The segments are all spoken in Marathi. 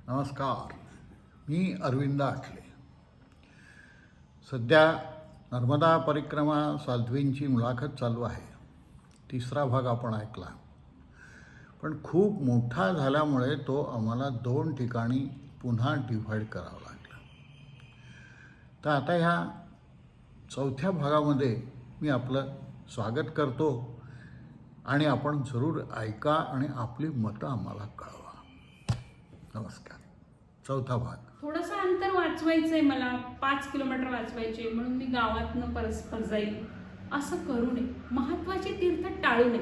नमस्कार. मी अरविंद आठले. सध्या नर्मदा परिक्रमा साध्वींची मुलाखत चालू आहे. तिसरा भाग आपण ऐकला, पण खूप मोठा झाल्यामुळे तो आम्हाला 2 ठिकाणी पुन्हा डिव्हाइड करावा लागला. तर आता ह्या चौथ्या भागामध्ये मी आपलं स्वागत करतो आणि आपण जरूर ऐका आणि आपली मतं आम्हाला कळवा. नमस्कार. चौथा भाग. थोडंसं अंतर वाचवायचंय मला, 5 किलोमीटर वाचवायचे, म्हणून मी गावातनं परस्पर जाईल असं करू नये. महत्त्वाचे तीर्थ टाळू नये.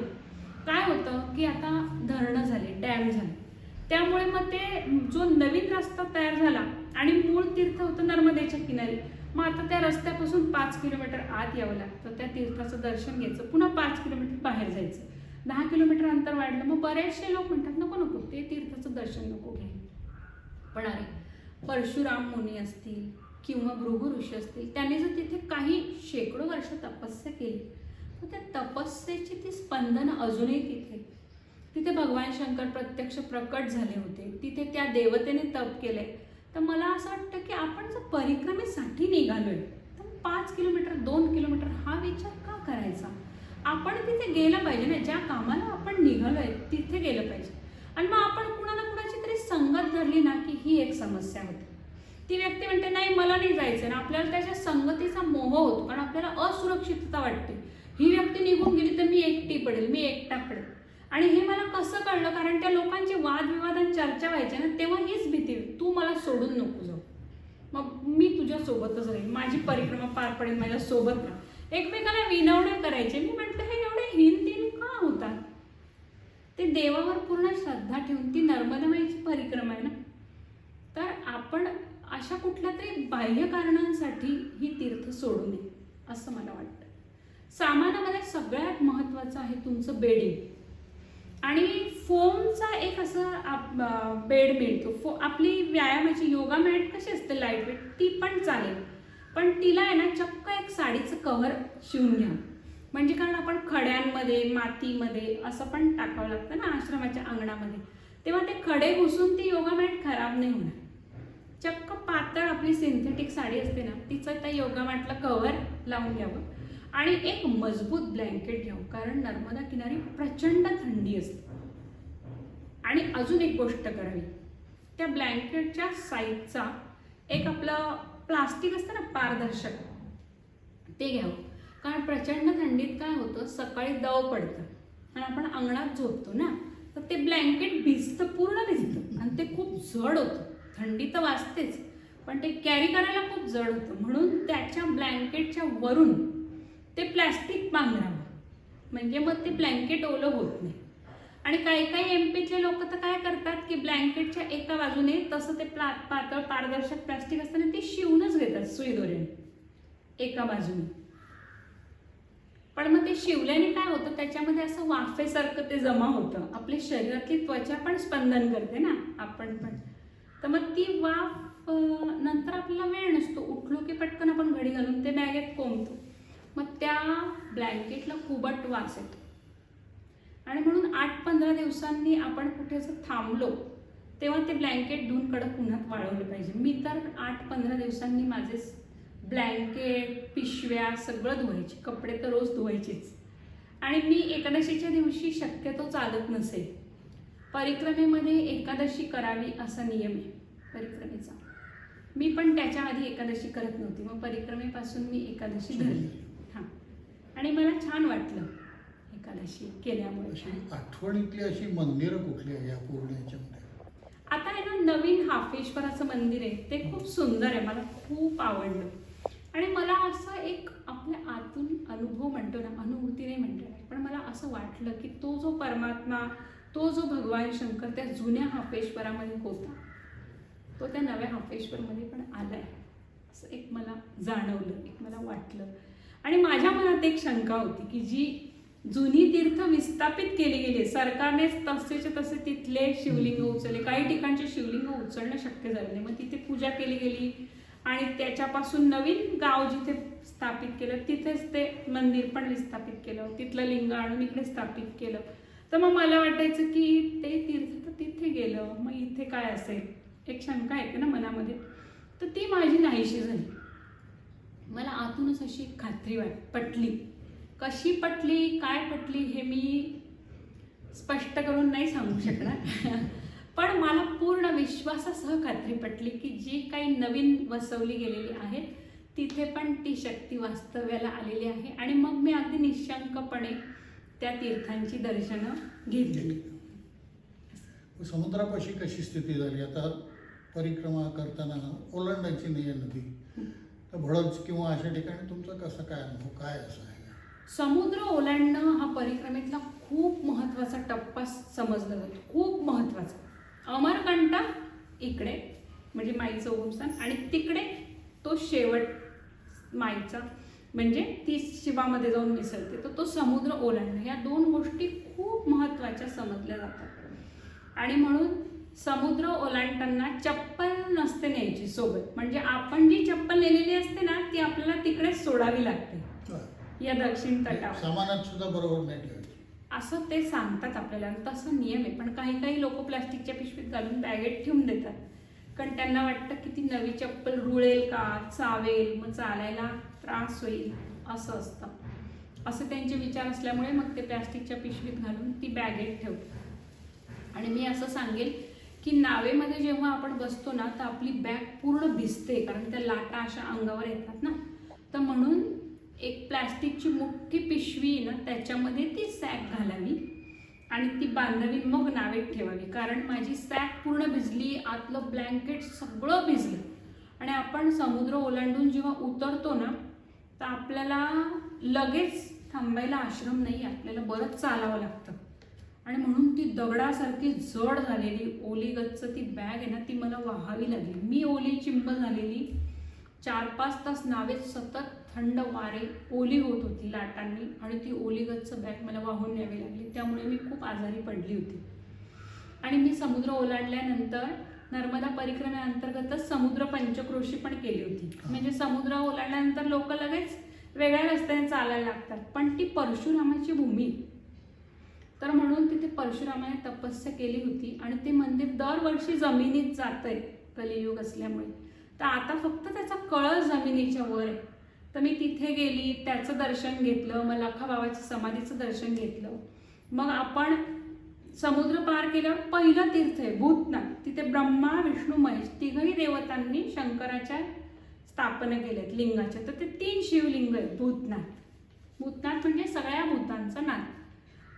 काय होतं की आता धरणं झाले, डॅम झाले, त्यामुळे मग ते जो नवीन रस्ता तयार झाला आणि मूळ तीर्थ होतं नर्मदेच्या किनारी, मग आता त्या रस्त्यापासून 5 किलोमीटर आत यावं लागतं. त्या तीर्थाचं दर्शन घ्यायचं, पुन्हा 5 किलोमीटर बाहेर जायचं. 10 किलोमीटर अंतर वाढलं. मग बरेचसे लोक म्हणतात नको नको, ते तीर्थाचं दर्शन नको घ्यायला. पण अरे, परशुराम मुनी असतील किंवा भृगु ऋषी असतील, त्यांनी जर तिथे काही शेकडो वर्ष तपस्या केली, तर त्या तपस्येची ती स्पंदनं अजूनही तिथे भगवान शंकर प्रत्यक्ष प्रकट झाले होते, तिथे त्या देवतेने तप केले. तर मला असं वाटतं की आपण जर परिक्रमेसाठी निघालोय तर 5 किलोमीटर 2 किलोमीटर हा विचार का करायचा? आपण तिथे गेलं पाहिजे ना. ज्या कामाला आपण निघालोय तिथे गेलं पाहिजे. आणि मग आपण कुणाला कुणाची तरी संगत धरली ना की ही एक समस्या होते. ती व्यक्ती म्हणते नाही मला नाही जायचं ना, आपल्याला त्याच्या संगतीचा मोह होतो, कारण आपल्याला असुरक्षितता वाटते. ही व्यक्ती निघून गेली तर मी एकटी पडेल, मी एकटा पडेल. आणि हे मला कसं कळलं, कारण त्या लोकांचे वादविवाद आणि चर्चा व्हायचे ना, तेव्हा हीच भीती, तू मला सोडून नको जाऊ, मग मी तुझ्या सोबतच राहील, माझी परिक्रमा पार पडेल, माझ्या सोबत राहा. एकमेकाला विनवण्या करायचे. मी म्हटलं हे एवढे हीन का होतात? ते देवावर पूर्ण श्रद्धा ठेवून, ती नर्मदामाईची परिक्रमा आहे ना, तर आपण अशा कुठल्या तरी बाह्य कारणांसाठी ही तीर्थ सोडू नये असं मला वाटतं. सामानामध्ये सगळ्यात महत्त्वाचं आहे तुमचं बेडिंग. आणि फोमचा एक असं बेड मिळतो. आपली व्यायामाची योगा मॅट कशी असते लाईट वेट, ती पण चालेल, पण तिला आहे ना चक्क एक साडीचं कव्हर शिवून घ्या. म्हणजे कारण आपण खड्यांमध्ये मातीमध्ये असं पण टाकावं लागतं ना आश्रमाच्या अंगणामध्ये, तेव्हा ते खडे घुसून ती योगा मॅट खराब नाही होणार. चक्क पातळ आपली सिंथेटिक साडी असते ना, तिचं त्या योगा मॅटला कव्हर लावून घ्यावं आणि एक मजबूत ब्लँकेट घ्यावं, कारण नर्मदा किनारी प्रचंड थंडी असते. आणि अजून एक गोष्ट करावी, त्या ब्लँकेटच्या साईजचा एक आपलं प्लास्टिक असतं ना पारदर्शक, ते घ्यावं. कारण प्रचंड थंडीत काय होतं, सकाळी दव पडतं आणि आपण अंगणात झोपतो ना, तर ते ब्लँकेट भिजतं, पूर्ण भिजतं आणि ते खूप जड होतं. थंडी तर वाजतेच, पण ते कॅरी करायला खूप जड होतं. म्हणून त्याच्या ब्लँकेटच्या वरून ते प्लॅस्टिक बांधावं, म्हणजे मग ते ब्लँकेट ओलं होत नाही. आणि काही एमपीतले लोक तर काय करतात की ब्लँकेटच्या एका बाजूने तसं ते पातळ पारदर्शक प्लॅस्टिक असताना ते शिवूनच घेतात सुई दोऱ्याने एका बाजूने. पण मग ते शिवल्याने काय होतं, त्याच्यामध्ये असं वाफेसारखं ते जमा होतं. आपल्या शरीरातली त्वचा पण स्पंदन करते ना आपण पण, तर मग ती वाफ नंतर आपल्याला वेळ नसतो, उठलो की पटकन आपण घडी घालून ते बॅगेत कोंबतो, मग त्या ब्लँकेटला कुबट वास येतो. आणि म्हणून 8-15 दिवसांनी आपण कुठे असं थांबलो तेव्हा ते ब्लँकेट धुवून कडक उन्हात वाळवलं पाहिजे. मी तर 8-15 दिवसांनी माझे ब्लँकेट पिशव्या सगळं धुवायची, कपडे तर रोज धुवायचेच. आणि मी एकादशीच्या दिवशी शक्यतो चालत नसेल. परिक्रमेमध्ये एकादशी करावी असा नियम आहे परिक्रमेचा. मी पण त्याच्या आधी एकादशी करत नव्हती, मग परिक्रमेपासून मी एकादशी धरली. हां, आणि मला छान वाटलं एकादशी केल्यामुळे. आठवणीतली अशी मंदिरं कुठली आहे या पूर्ण याच्यामध्ये? आता आहे ना नवीन हाफेश्वराचं मंदिर आहे, ते खूप सुंदर आहे, मला खूप आवडलं. आणि मला असं एक आपल्या आतून अनुभव म्हणतो ना, अनुभूती नाही म्हणतो, पण मला असं वाटलं की तो जो परमात्मा, तो जो भगवान शंकर त्या जुन्या हाफेश्वरामध्ये होता, तो त्या नव्या हाफेश्वरमध्ये पण आलाय असं एक मला जाणवलं, एक मला वाटलं. आणि माझ्या मनात एक शंका होती की जी जुनी तीर्थ विस्थापित केली गेली, सरकारने तसेचे तसे तिथले शिवलिंग उचलले, काही ठिकाणचे शिवलिंग उचलणं शक्य झालं नाही, मग तिथे पूजा केली गेली आणि त्याच्यापासून नवीन गाव जिथे स्थापित केलं तिथेच ते मंदिर पण विस्थापित केलं, तिथलं लिंग आणून इकडे स्थापित केलं. तर मग मला वाटायचं की ते तीर्थ तर तिथे गेलं, मग इथे काय असेल, एक शंका येते ना मनामध्ये, तर ती माझी नाहीशी झाली. मला आतूनच अशी एक खात्री पटली. कशी पटली, काय पटली हे मी स्पष्ट करून नाही सांगू शकणार. पण मला पूर्ण विश्वासासह खात्री पटली की जी काही नवीन वसवली गेलेली आहे तिथे पण ती शक्ती वास्तव्याला आलेली आहे. आणि मग मी अगदी निशंकपणे त्या तीर्थांची दर्शनं घेतली. समुद्रापाशी कशी स्थिती झाली? आता परिक्रमा करताना ओलांडायची नाही आहे नदी, तर भडज किंवा अशा ठिकाणी तुमचा कसा काय अनुभव, काय असा आहे? समुद्र ओलांडणं हा परिक्रमेतला खूप महत्त्वाचा टप्पा समजला जातो, खूप महत्त्वाचा. अमरकंटक इकडे म्हणजे माईचं उगमस्थान आणि तिकडे तो शेवट माईचा म्हणजे ती शिवामध्ये जाऊन मिसळते, तर तो समुद्र ओलांडणं, या दोन गोष्टी खूप महत्त्वाच्या समजल्या जातात. आणि म्हणून समुद्र ओलांडताना चप्पल नसते न्यायची सोबत. म्हणजे आपण जी चप्पल नेलेली असते ना ती आपल्याला तिकडेच सोडावी लागते या दक्षिण तटावर. सामानात सुद्धा बरोबर नाही ठेवायची असं ते सांगतात आपल्याला, तसं नियम आहे. पण काही काही लोक प्लास्टिकच्या पिशवीत घालून बॅगेत ठेवून देतात, कारण त्यांना वाटतं की ती नवी चप्पल रुळेल का, चावेल, मग चालायला त्रास होईल, असं असतं. असं त्यांचे विचार असल्यामुळे मग ते प्लास्टिकच्या पिशवीत घालून ती बॅगेत ठेवतात. आणि मी असं सांगेल की नावेमध्ये जेव्हा आपण बसतो ना तर आपली बॅग पूर्ण भिजते, कारण त्या लाटा अशा अंगावर येतात ना. तर म्हणून एक प्लॅस्टिकची मोठी पिशवी ना त्याच्यामध्ये ती सॅक घालावी आणि ती बांधावी, मग नावेत ठेवावी. कारण माझी सॅक पूर्ण भिजली, आतलं ब्लँकेट सगळं भिजलं. आणि आपण समुद्र ओलांडून जेव्हा उतरतो ना तर आपल्याला लगेच थांबायला आश्रम नाही, आपल्याला बरंच चालावं लागतं. आणि म्हणून ती दगडासारखी जड झालेली ओली गच्च ती बॅग आहे ना ती मला वाहावी लागली. मी ओली चिंब झालेली, 4-5 तास नावेत सतत थंड वारे, ओली होत होती लाटांनी, आणि ती ओली गच्च बॅग मला वाहून न्यावी लागली. त्यामुळे मी खूप आजारी पडली होती. आणि मी समुद्र ओलांडल्यानंतर नर्मदा परिक्रमेअंतर्गतच समुद्र पंचक्रोशी पण केली होती. म्हणजे समुद्र ओलांडल्यानंतर लोक लगेच वेगळ्या रस्त्याने चालायला लागतात, पण ती परशुरामाची भूमी, तर म्हणून तिथे परशुरामाने तपस्या केली होती. आणि ते मंदिर दरवर्षी जमिनीत जातंय कलियुग असल्यामुळे, तर आता फक्त त्याचा कळस जमिनीच्या वर आहे. तर मी तिथे गेली, त्याचं दर्शन घेतलं, मलाखा बाबाच्या समाधीचं दर्शन घेतलं. मग आपण समुद्र पार केल्यावर पहिलं तीर्थ आहे भूतनाथ. तिथे ब्रह्मा, विष्णू, महेश तिघही देवतांनी शंकराच्या स्थापना केल्यात लिंगाच्या. तर ते 3 शिवलिंग आहेत भूतनाथ. भूतनाथ म्हणजे सगळ्या भूतांचं नाथ.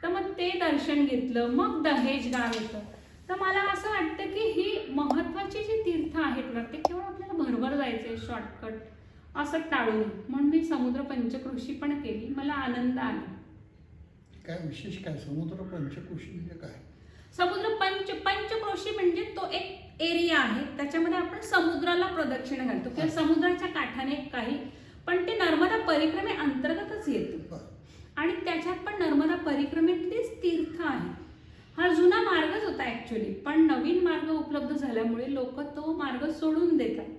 तर मग ते दर्शन घेतलं. मग दहेज गाव येतं. तर मला असं वाटतं की ही महत्त्वाची जी तीर्थ आहेत ना ते केवळ आपल्याला भरभर जायचंय शॉर्टकट असं टाळू नये, म्हणून मी समुद्र पंचक्रोशी पण केली. मला आनंद आला. काय विशेष काय समुद्र पंचक्रोशी म्हणजे काय? समुद्र पंचक्रोशी म्हणजे तो एक एरिया आहे, त्याच्यामध्ये आपण समुद्राला प्रदक्षिणा घालतो किंवा समुद्राच्या काठाने काही, पण ते नर्मदा परिक्रमे अंतर्गतच येतं. आणि त्याच्यात पण नर्मदा परिक्रमेतलीच तीर्थ आहे. हा जुना मार्गच होता ऍक्च्युली, पण नवीन मार्ग उपलब्ध झाल्यामुळे लोक तो मार्ग सोडून देतात.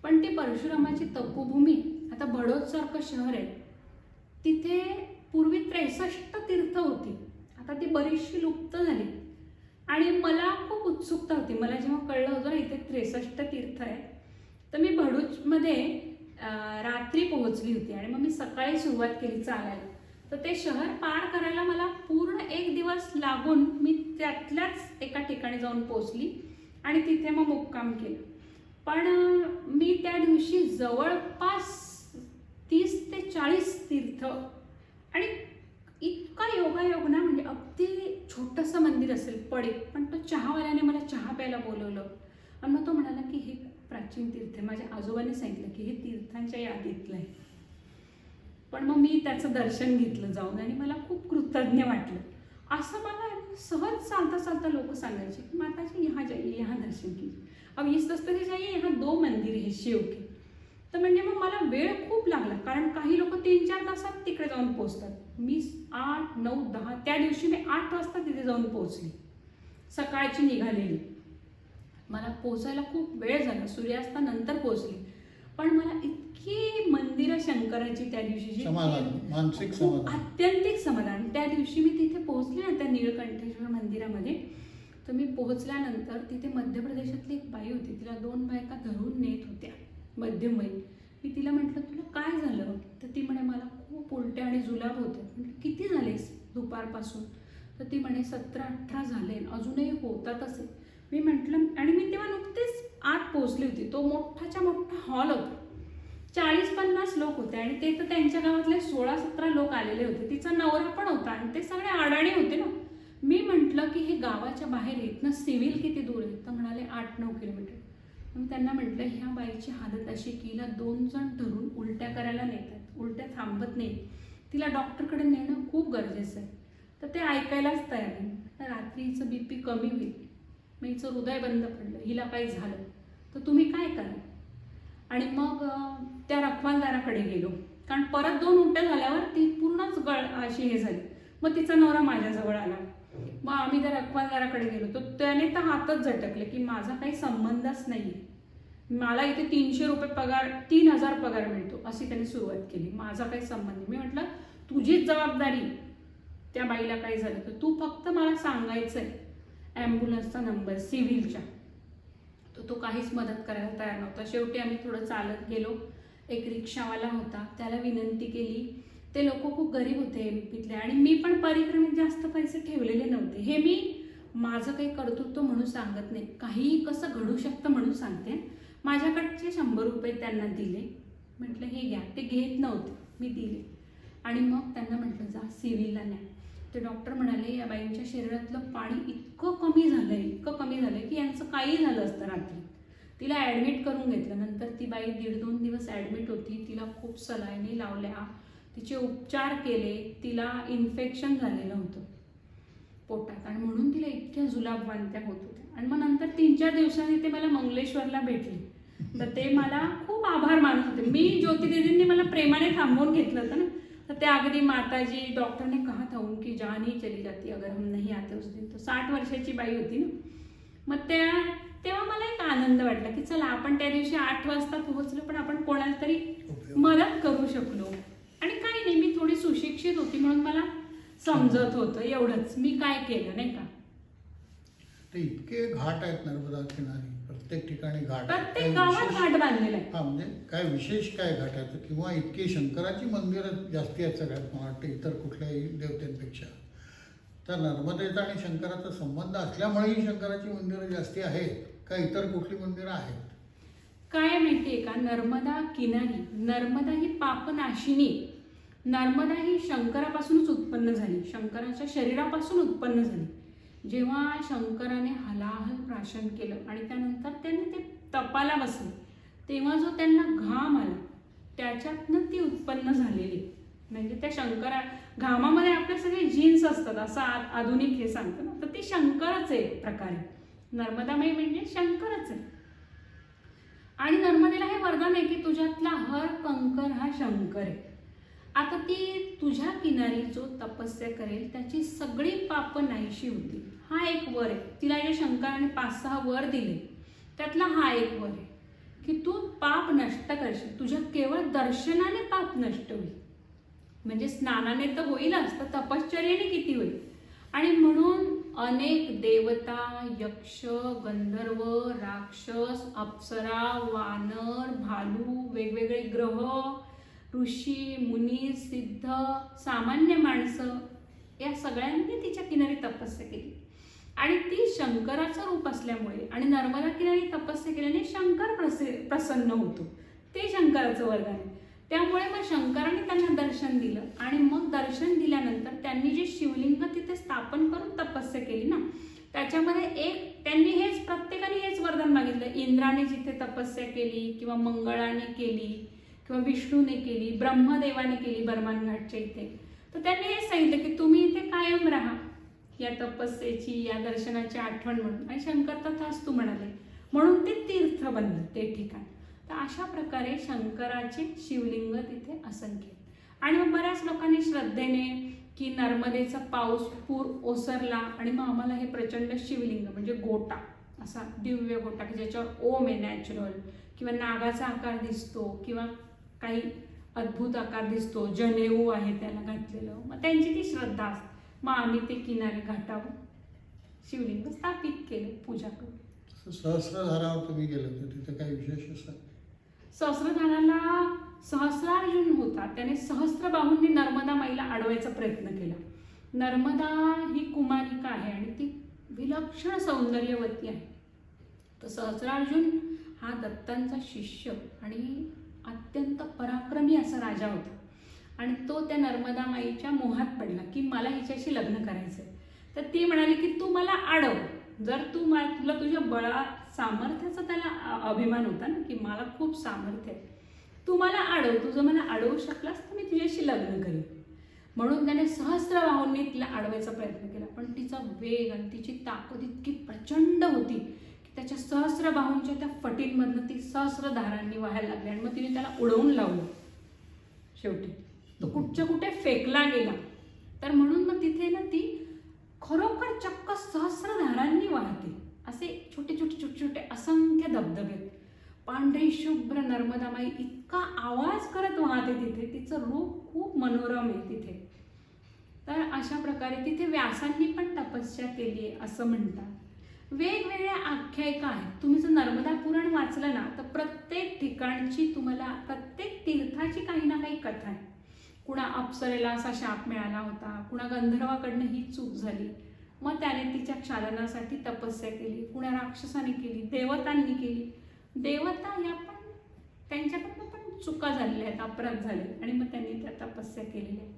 पण ती परशुरामाची तपोभूमी, आता बडोदसारखं शहर आहे, तिथे पूर्वी 63 तीर्थ होती, आता ती बरीचशी लुप्त झाली. आणि मला खूप उत्सुकता होती. मला जेव्हा कळलं होतं ना इथे 63 तीर्थ आहे, तर मी भरूचमध्ये रात्री पोहोचली होती आणि मग मी सकाळी सुरुवात केली चालायला. तर ते शहर पार करायला मला पूर्ण 1 दिवस लागून मी त्यातल्याच एका ठिकाणी जाऊन पोहोचली आणि तिथे मग मुक्काम केलं. पण मी त्या दिवशी जवळपास 30 ते 40 तीर्थ, आणि इतका योगायोग ना, म्हणजे अगदी छोटंसं मंदिर असेल पडीक, पण तो चहावाल्याने मला चहा प्यायला बोलवलं आणि मग तो म्हणाला की हे प्राचीन तीर्थ आहे. माझ्या आजोबांनी सांगितलं की हे तीर्थांच्या यादीतलं आहे. पण मग मी त्याचं दर्शन घेतलं जाऊन आणि मला खूप कृतज्ञ वाटलं. असं मला सहज चालता चालता लोक सांगायचे की माताजी यहाँ जाइए, यहाँ दर्शन कीजिए, अब इस रस्ते से जाइए, यहाँ 2 मंदिर है शिव के. तर म्हणजे मग मला वेळ खूप लागला, कारण काही लोक 3-4 तासात तिकडे जाऊन पोहोचतात. मी 8, 9, 10 त्या दिवशी मी 8 वाजता तिथे जाऊन पोहोचली, सकाळची निघालेली. मला पोहोचायला खूप वेळ झाला, सूर्यास्तानंतर पोहोचली. पण मला इतकी मंदिरं शंकराची त्या दिवशीची मानसिक समाधान, आत्यंतिक समाधान. त्या दिवशी मी तिथे पोहोचले ना त्या नीळकंठेश्वर मंदिरामध्ये, तर मी पोहोचल्यानंतर तिथे मध्य प्रदेशातली एक बाई होती, तिला 2 बायका धरून नेत होत्या मध्यमवयीन. मी तिला म्हटलं तुला काय झालं? तर ती म्हणे मला खूप उलट्या आणि जुलाब होते. म्हटलं किती झालेस दुपारपासून? तर ती म्हणे 17-18 झाले, अजूनही होतातच आहे. मी म्हटलं, आणि मी तेव्हा नुकतेच आत पोहोचली होती. तो मोठाच्या मोठा हॉल होता, 40-50 लोक होते आणि ते तर त्यांच्या गावातले 16-17 लोक आलेले होते. तिचा नवरा पण होता आणि ते सगळे अडाणी होते ना. मी म्हटलं की हे गावाच्या बाहेर आहेत ना, सिव्हिल किती दूर आहे? तर म्हणाले 8-9 किलोमीटर. मग त्यांना म्हटलं ह्या बाईची हालत अशी की हिला 2 जण धरून उलट्या करायला नेतात, उलट्या थांबत नाही, तिला डॉक्टरकडे नेणं खूप गरजेचं आहे. तर ते ऐकायलाच तयार नाही. रात्री हिचं BP कमी होईल, मग हिचं हृदय बंद पडलं, हिला काही झालं तर तुम्ही काय कराल? आणि मग त्या रखवालदाराकडे गेलो, कारण परत 2 उलट्या झाल्यावर ती पूर्णच अशी हे झाली. मग तिचा नवरा माझ्याजवळ आला. मग आम्ही त्या रखवालदाराकडे गेलो, तर त्याने तर हातच झटकले की माझा काही संबंधच नाही, मला इथे 300 रुपये पगार, 3000 पगार मिळतो, अशी त्यांनी सुरुवात केली. माझा काही संबंध नाही. मी म्हटलं तुझीच जबाबदारी, त्या बाईला काय झालं तर तू फक्त मला सांगायचं आहे ॲम्ब्युलन्सचा नंबर सिव्हिलच्या. तर तो काहीच मदत करायला तयार नव्हता. शेवटी आम्ही थोडं चालत गेलो. एक रिक्षावाला होता, त्याला विनंती केली. ते लोक खूप गरीब होते एमपीतले आणि मी पण परिक्रमेत जास्त पैसे ठेवलेले नव्हते. हे मी माझं काही कर्तृत्व म्हणून सांगत नाही, काहीही कसं घडू शकतं म्हणून सांगते. माझ्याकडचे 100 रुपये त्यांना दिले. म्हटलं हे घ्या. ते घेत नव्हते, मी दिले. आणि मग त्यांना म्हटलं जा सिव्हिलला न्या. ते डॉक्टर म्हणाले या बाईंच्या शरीरातलं पाणी इतकं कमी झालंय की यांचं काही झालं असतं रात्री. तिला ॲडमिट करून घेतलं. नंतर ती बाई 1.5-2 दिवस ॲडमिट होती. तिला खूप सलाईनी लावल्या, तिचे उपचार केले. तिला इन्फेक्शन झालेलं होतं पोटात आणि म्हणून तिला इतक्या जुलाब वांत्या होत होत्या. आणि मग नंतर 3-4 दिवसांनी ते मला मंगलेश्वरला भेटले. तर ते मला खूप आभार मानत होते. मी ज्योती दीदींनी मला प्रेमाने थांबवून घेतलं होतं ना, तर ते अगदी माताजी डॉक्टर ने कहा था उनकी जान ही चली जाती अगर हम नहीं आते उस दिन. तो 60 वर्षाची बाई होती ना. मग तेव्हा मला एक आनंद वाटला की चला आपण त्या दिवशी 8 वाजता पोहोचलो, पण आपण कोणाला तरी मदत करू शकलो. आणि काही नाही, मी थोडी सुशिक्षित होती म्हणून मला समजत होतं एवढंच. मी काय केलं नाही का. ते इतके घाट आहेत नर्मदा किनारी, प्रत्येक ठिकाणी घाट, प्रत्येक गावात घाट बांधलेला आहे. हा म्हणजे काय विशेष काय घाटाचं, किंवा इतकी शंकराची मंदिरं जास्ती आहेत सगळ्यात मला वाटतं इतर कुठल्याही देवतेंपेक्षा. तर नर्मदेचा आणि शंकराचा संबंध असल्यामुळे ही शंकराची मंदिरं जास्ती आहेत का इतर कुठली मंदिरं आहेत? काय माहितीये का, नर्मदा किनारी, नर्मदा ही पापनाशिनी, नर्मदा ही शंकरापासूनच उत्पन्न झाली, शंकराच्या शरीरापासून उत्पन्न झाली. जेव्हा शंकराने हलाहल प्राशन केलं आणि त्यानंतर त्यांनी ते तपाला बसले, तेव्हा जो त्यांना घाम आला त्याच्यातनं ती उत्पन्न झालेली. म्हणजे त्या शंकरा घामामध्ये आपले सगळे जीन्स असतात असं आधुनिक हे सांगतं ना, तर ती शंकरच आहे प्रकारे. नर्मदामाई म्हणजे शंकरच आहे. आणि नर्मदेला हे वरदान आहे की तुझ्यातला हर कंकर हा शंकर आहे. आता ती तुझ्या किनारी जो तपस्या करेल त्याची सगळी पाप नाहीशी होती. हा एक वर आहे. तिला जे शंकराने 5-6 वर दिले त्यातला हा एक वर आहे की तू पाप नष्ट करशील. तुझ्या केवळ दर्शनाने पाप नष्ट होईल. म्हणजे स्नानाने तर होईलच, तर तपश्चर्याने किती होईल. आणि म्हणून अनेक देवता, यक्ष, गंधर्व, राक्षस, अप्सरा, वानर, भालू, वेगवेगळे ग्रह, ऋषी, मुनी, सिद्ध, सामान्य माणसं या सगळ्यांनी तिच्या किनारी तपस्या केली. आणि ती शंकराचं रूप असल्यामुळे आणि नर्मदा किनारी तपस्या केल्याने शंकर प्रसन्न होतो. ते शंकराचं वरदान आहे. त्यामुळे मग शंकराने त्यांना दर्शन दिलं आणि मग दर्शन दिल्यानंतर त्यांनी जे शिवलिंग तिथे स्थापन करून तपस्या केली ना, त्याच्यामध्ये एक त्यांनी हेच प्रत्येकाने हेच वरदान मागितलं. इंद्राने जिथे तपस्या केली किंवा मंगळाने केली किंवा विष्णूने केली, ब्रह्मदेवाने केली बर्मान घाटच्या इथे, तर त्यांनी हे सांगितलं की तुम्ही इथे कायम राहा या तपस्येची, या दर्शनाची आठवण म्हणून. आणि शंकर तथास्तु म्हणाले, म्हणून ते तीर्थ बनलं ते ठिकाण. तर अशा प्रकारे शंकराचे शिवलिंग तिथे असंख्य. आणि मग बऱ्याच लोकांनी श्रद्धेने की नर्मदेचा पाऊस पूर ओसरला आणि मग आम्हाला हे प्रचंड शिवलिंग म्हणजे गोटा, असा दिव्य गोटा की ज्याच्यावर ओम आहे नॅचरल, किंवा नागाचा आकार दिसतो किंवा काही अद्भुत आकार दिसतो, जनेऊ आहे त्याला घातलेलं, मग त्यांची ती श्रद्धा असते. मग आम्ही ते किनारे घाटावर शिवलिंग स्थापित केले, पूजा करून. सहस्रधारावर तुम्ही गेले होते, तिथे काही विशेष असं? सहस्रधाराला सहस्रार्जुन होता, त्याने सहस्त्रबाहूंनी नर्मदा माईला अडवायचा प्रयत्न केला. नर्मदा ही कुमारिका आहे आणि ती विलक्षण सौंदर्यवती आहे. तर सहस्रार्जुन हा दत्तांचा शिष्य आणि अत्यंत पराक्रमी असा राजा होता आणि तो त्या नर्मदा माईच्या मोहात पडला की मला हिच्याशी लग्न करायचं आहे. तर ती म्हणाली की तू मला अडव, जर तुला तुझ्या बळा सामर्थ्याचा त्याला अभिमान होता ना की मला खूप सामर्थ्य आहे, तू मला अडव, तुझं मला अडवू शकलास तर मी तुझ्याशी लग्न करेन. म्हणून त्याने सहस्त्रबाहूंनी तिला अडवायचा प्रयत्न केला, पण तिचा वेग आणि तिची ताकद इतकी प्रचंड होती की त्याच्या सहस्त्रबाहूंच्या त्या फटींमधनं ती सहस्रधारांनी वाहायला लागली आणि मग तिने त्याला उडवून लावलं. शेवटी तो कुठच्या कुठे फेकला गेला. तर म्हणून मग तिथे ना ती खरोखर चक्क सहस्रधारांनी वाहते. असे छोटे छोटे छोटे छोटे असंख्य धबधबे, पांढरी शुभ्र नर्मदामाई इतका आवाज करत वाहते तिथे. तिचं रूप खूप मनोरम आहे तिथे. तर अशा प्रकारे तिथे व्यासांनी पण तपस्या केली आहे असं म्हणतात. वेगवेगळ्या आख्यायिका आहेत. तुम्ही जर नर्मदा पुराण वाचलं ना तर प्रत्येक ठिकाणची तुम्हाला, प्रत्येक तीर्थाची काही ना काही कथा आहे. कुणा अप्सरेला असा शाप मिळाला होता, कुणा गंधर्वाकडनं ही चूक झाली, मग त्याने तिच्या क्षालनासाठी तपस्या केली, कुणा राक्षसाने केली, देवतांनी केली. देवता या पण त्यांच्याकडनं पण चुका झालेल्या आहेत, अपराध झाले आणि मग त्यांनी त्या तपस्या केलेल्या आहेत.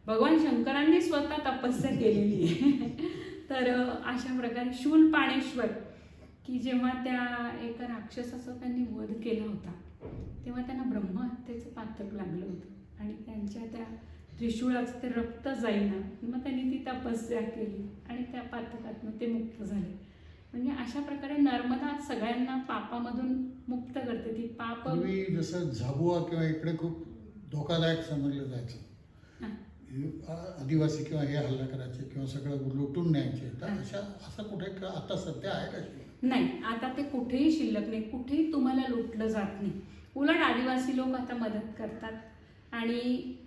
भगवान शंकरांनी स्वतः तपस्या केलेली आहे. तर अशा प्रकारे शूलपाणेश्वर की जेव्हा त्या एका राक्षसाचा त्यांनी वध केला होता तेव्हा त्यांना ब्रह्महत्येचं पातक लागलं होतं आणि त्यांच्या त्या त्रिशूळाचं ते रक्त जाईना, मग त्यांनी ती तपस्या केली आणि त्या पातकातनं ते मुक्त झाले. म्हणजे अशा प्रकारे नर्मदा सगळ्यांना पापामधून मुक्त करते. ती पाप पूर्वी जसं झाबुआ किंवा इकडे खूप धोकादायक समजलं जायचं, आदिवासी किंवा हे हल्ला करायचे किंवा सगळं लुटून न्यायचे. तर असं कुठे आता सध्या आहे का? नाही, आता ते कुठेही शिल्लक नाही, कुठेही तुम्हाला लुटलं जात नाही. उलट आदिवासी लोक आता मदत करतात. आणि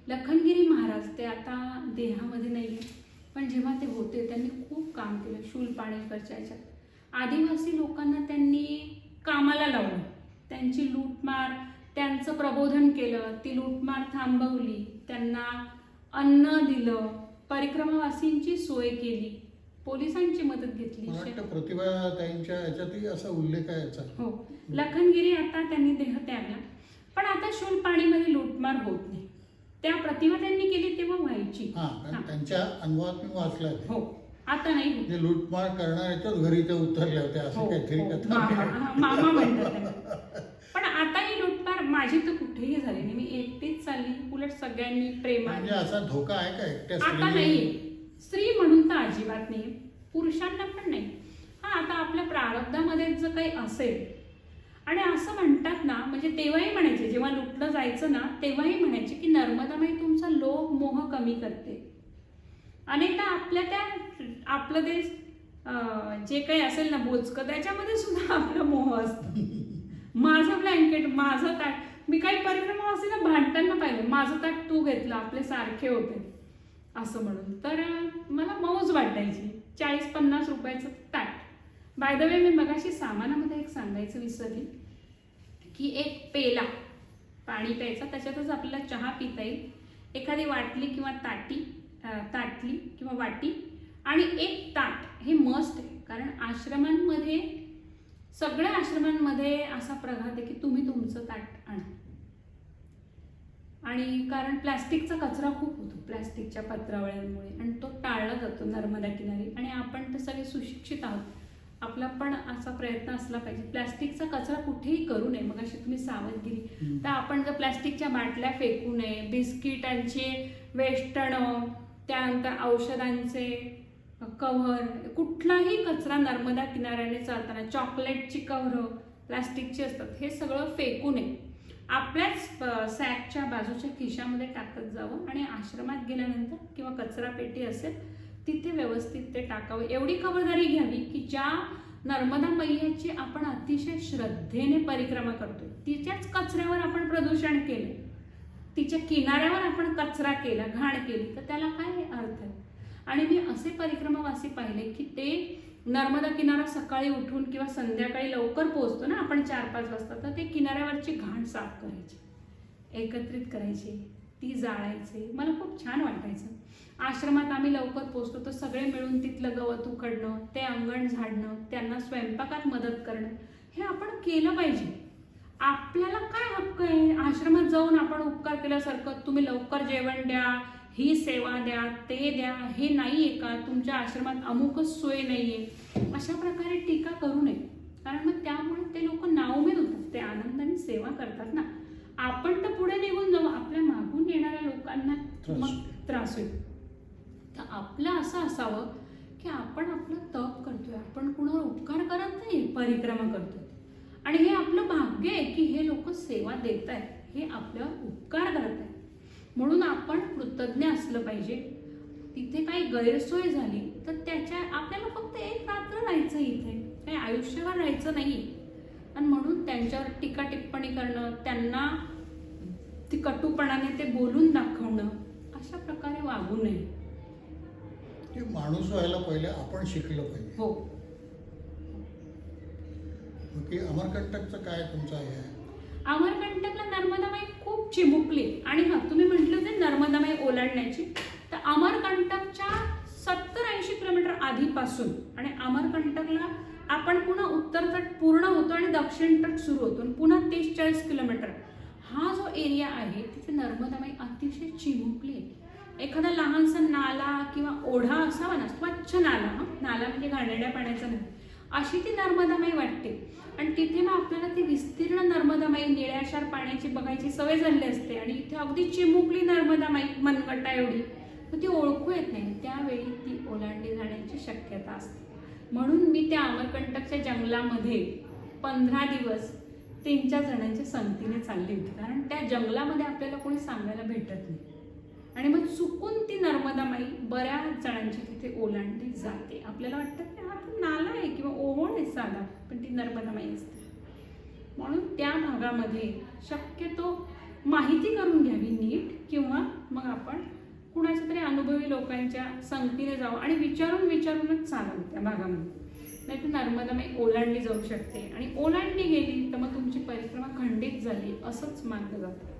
लखनगिरी महाराज ते आता देहामध्ये नाही आहे, पण जेव्हा ते होते त्यांनी खूप काम केलं शूलपाणेश्वरच्या ह्याच्यात. आदिवासी लोकांना त्यांनी कामाला लावलं, त्यांची लूटमार, त्यांचं प्रबोधन केलं, ती लूटमार थांबवली, त्यांना अन्न दिलं, परिक्रमावासींची सोय केली, पोलिसांची मदत घेतली. प्रतिभाताईंच्या याच्यातही असा उल्लेख आहे याचा. हो, लखनगिरी आता त्यांनी देह त्यागला, पण आता शूलपाणीमध्ये लूटमार होत नाही. त्या प्रतिभा त्यांनी केली तेव्हा व्हायची. त्यांच्या अनुभवात मी वाचलंय. हो, आता नाही. म्हणजे लूटमार करणाऱ्याच्याच घरी ते उतरले होते असं काहीतरी कथा. मामा म्हणतात. पण आता ही लूटमार माझी तर कुठेही झाली नाही, मी एकटीच चालली, उलट सगळ्यांनी प्रेमाने. म्हणजे असा धोका आहे का एकट्या? आता नाहीये. स्त्री म्हणून तर अजिबात नाही, पुरुषांना पण नाही. आता आपल्या प्रारब्धामध्ये जर काही असेल, आणि असं म्हणतात ना, म्हणजे तेव्हाही म्हणायचे, जेव्हा लुटलं जायचं ना तेव्हाही म्हणायचे की नर्मदामाई तुमचा लोभ मोह कमी करते. अनेकदा आपलं ते जे काही असेल ना बोचकं, त्याच्यामध्ये सुद्धा आपला मोह असतो. माझं ब्लँकेट, माझं ताट, मी काही परिक्रमा असेल ना भांडताना पाहिलं, माझं ताट तू घेतलं, आपले सारखे होते असं म्हणून. तर मला मौज वाटायची. 40-50 रुपयाचं ताट. बाय द वे, मी मगाशी सामानामध्ये एक सांगायचं विसरली की एक पेला पाणी प्यायचा, त्याच्यातच आपल्याला चहा पिता येईल, एखादी वाटली किंवा ताटली किंवा वाटी, आणि एक ताट हे मस्ट आहे. कारण आश्रमांमध्ये, सगळ्या आश्रमांमध्ये असा प्रघात आहे की तुम्ही तुमचं ताट आणा. आणि कारण प्लॅस्टिकचा कचरा खूप होतो प्लॅस्टिकच्या पत्रावळ्यांमुळे, आणि तो टाळला जातो नर्मदा किनारी. आणि आपण तर सगळे सुशिक्षित आहोत, आपला पण असा प्रयत्न असला पाहिजे प्लॅस्टिकचा कचरा कुठेही करू नये. मग अशी तुम्ही सावधगिरी, तर आपण जर प्लॅस्टिकच्या बाटल्या फेकू नये, बिस्किटांचे वेष्टणं, त्यानंतर औषधांचे कव्हर, कुठलाही कचरा नर्मदा किनाऱ्याने चालताना, चॉकलेटची कव्हरं प्लॅस्टिकची असतात, हे सगळं फेकू नये. आपल्याच सॅकच्या बाजूच्या खिशामध्ये टाकत जावं आणि आश्रमात गेल्यानंतर किंवा कचरा पेटी असेल तिथे व्यवस्थित ते टाकावं. एवढी खबरदारी घ्यावी की ज्या नर्मदा मैयाची आपण अतिशय श्रद्धेने परिक्रमा करतोय, तिच्याच कचऱ्यावर आपण प्रदूषण केलं, तिच्या किनाऱ्यावर आपण कचरा केला, घाण केली, तर त्याला काय अर्थ आहे? आणि मी असे परिक्रमावासी पाहिले की ते नर्मदा किनारा सकाळी उठून किंवा संध्याकाळी लवकर पोहोचतो ना आपण 4-5 वाजता, तर ते किनाऱ्यावरची घाण साफ करायची, एकत्रित करायची, ती जाळायची. मला खूप छान वाटायचं. आश्रमात आम्ही लवकर पोहोचतो तर सगळे मिळून तिथलं गवत उकडणं, ते अंगण झाडणं, त्यांना स्वयंपाकात मदत करणं, हे आपण केलं पाहिजे. आपल्याला काय हक्क आहे आश्रमात जाऊन आपण उपकार केल्यासारखं तुम्ही लवकर जेवण द्या, ही सेवा द्या, ते द्या, हे नाहीये का, तुमच्या आश्रमात अमुकच सोय नाहीये, अशा प्रकारे टीका करू नये. कारण मग त्यामुळे ते लोक नाउमेद होतात, ते आनंदाने सेवा करतात ना. आपण तर पुढे निघून जाऊ, आपल्या मागून येणाऱ्या लोकांना मग त्रास होईल. तर आपलं असं असावं की आपण आपलं तप करतोय, आपण कुणावर उपकार करत नाही, परिक्रमा करतोय. आणि हे आपलं भाग्य आहे की हे लोक सेवा देत आहेत, हे आपल्यावर उपकार करत आहेत, म्हणून आपण कृतज्ञ असलं पाहिजे. तिथे काही गैरसोय झाली तर त्याच्या आपल्याला फक्त एक रात्र राहायचं, इथे काही आयुष्यभर राहायचं नाही. आणि म्हणून त्यांच्यावर टीका टिप्पणी करणं, त्यांना ती कटुपणाने ते बोलून दाखवणं, अशा प्रकारे वागू नये. की माणूस व्हायला पहिले आपण शिकलं पाहिजे. हो. की अमरकंटकचं काय तुमचं आहे? अमरकंटकला नर्मदामाई खूप चिमुकली. आणि हा तुम्ही म्हटलं होते नर्मदामाई ओलांडण्याची, तर अमरकंटकच्या 70-80 किलोमीटर आधीपासून आणि अमरकंटकला आपण पुन्हा उत्तर तट पूर्ण होतो आणि दक्षिण तट सुरू होतो आणि पुन्हा 30-40 किलोमीटर हा जो एरिया आहे तिथे नर्मदामाई अतिशय चिमुकली आहे. एखादा लहानसा नाला किंवा ओढा असावा ना, स्वच्छ नाला, नाला म्हणजे घाणेरड्या पाण्याचा नाही, अशी ती नर्मदामाई वाटते. आणि तिथे मग आपल्याला ती विस्तीर्ण नर्मदामाई निळ्याशार पाण्याची बघायची सवय झाली असते आणि इथे अगदी चिमुकली नर्मदामाई मनगटा एवढी, तर ती ओळखू येत नाही. त्यावेळी ती ओलांडली जाण्याची शक्यता असते. म्हणून मी त्या अमरकंटकच्या जंगलामध्ये 15 दिवस 3-4 जणांच्या संगतीने चालली होती. कारण त्या जंगलामध्ये आपल्याला कोणी सांगायला भेटत नाही. आणि मग चुकून ती नर्मदामाई बऱ्याच जणांची तिथे ओलांडली जाते. आपल्याला वाटतं की हा तर नाला आहे किंवा ओहोळ आहे साधा, पण ती नर्मदामाई असते. म्हणून त्या भागामध्ये शक्यतो माहिती करून घ्यावी नीट, किंवा मग आपण कुणाच्या तरी अनुभवी लोकांच्या संगतीने जावं आणि विचारूनच चालावं त्या भागामध्ये. नाही तर नर्मदामाई ओलांडली जाऊ शकते आणि ओलांडली गेली तर मग तुमची परिक्रमा खंडित झाली असंच मानलं जातं.